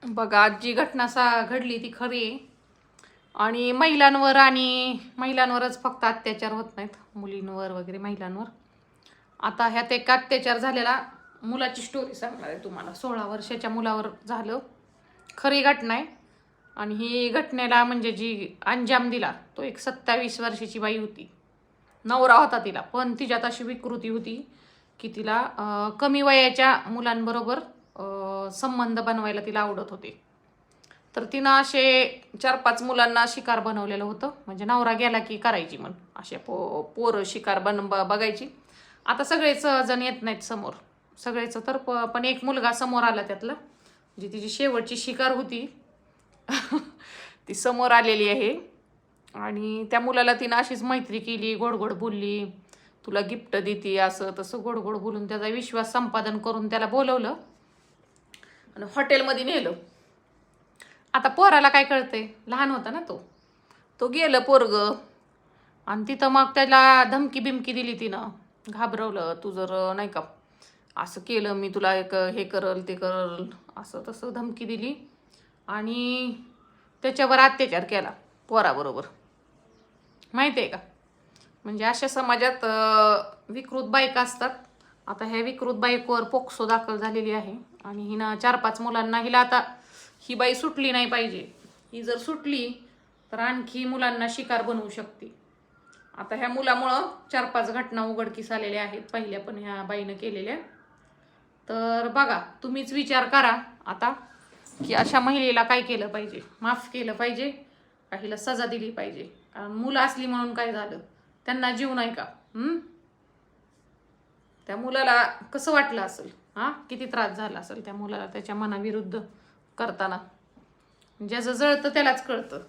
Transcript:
बघा आज जी घटना घडली ती खरी आहे. आणि महिलांवरच फक्त अत्याचार होत नाहीत, मुलींवर वगैरे महिलांवर. आता ह्यात एक अत्याचार झालेला मुलाची स्टोरी सांगणार आहे तुम्हाला. 16 वर्षाच्या मुलावर झालं, खरी घटना आहे. आणि ही घटनेला म्हणजे जी अंजाम दिला तो एक 27 वर्षाची बाई होती. नवरा होता तिला, पण तिच्यात अशी विकृती होती की तिला कमी वयाच्या मुलांबरोबर संबंध बनवायला तिला आवडत होते. तर तिनं असे 4-5 मुलांना शिकार बनवलेलं होतं. म्हणजे नवरा गेला की करायची म्हण असे पोरं शिकार बघायची. आता सगळेच जण येत नाहीत समोर, सगळेच तर पण एक मुलगा समोर आला त्यातला, जी तिची शेवटची शिकार होती ती समोर आलेली आहे. आणि त्या मुलाला तिनं अशीच मैत्री केली, गोड गोड बोलली, तुला गिफ्ट देते असं तसं गोड गोड बोलून त्याचा विश्वास संपादन करून त्याला बोलवलं आणि हॉटेलमध्ये नेलं. आता पोराला काय कळतंय, लहान होता ना तो गेलं पोरग. आणि तिथं मग त्याला धमकी बिमकी दिली तिनं, घाबरवलं, तू जर नाही का असं केलं मी तुला एक हे करल ते करल असं तसं धमकी दिली. आणि त्याच्यावर अत्याचार केला पोराबरोबर, माहिती आहे का. म्हणजे अशा समाजात विकृत बायका असतात. आता ह्या विकृत बायकोवर पोक्सो दाखल झालेली आहे. आणि हिनं 4-5 मुलांना, हिला आता ही बाई सुटली नाही पाहिजे. ही जर सुटली तर आणखी मुलांना शिकार बनवू शकते. आता ह्या मुलामुळं 4-5 घटना उघडकीस आलेल्या आहेत, पहिल्या पण ह्या बाईनं केलेल्या. तर बघा, तुम्हीच विचार करा आता की अशा महिलेला काय केलं पाहिजे, माफ केलं पाहिजे का हिला सजा दिली पाहिजे. कारण मुलं असली म्हणून काय झालं, त्यांना जीव नाही का. त्या मुलाला कसं वाटलं असेल, किती त्रास झाला असेल त्या मुलाला त्याच्या मनाविरुद्ध करताना. ज्याचं जळतं त्यालाच कळतं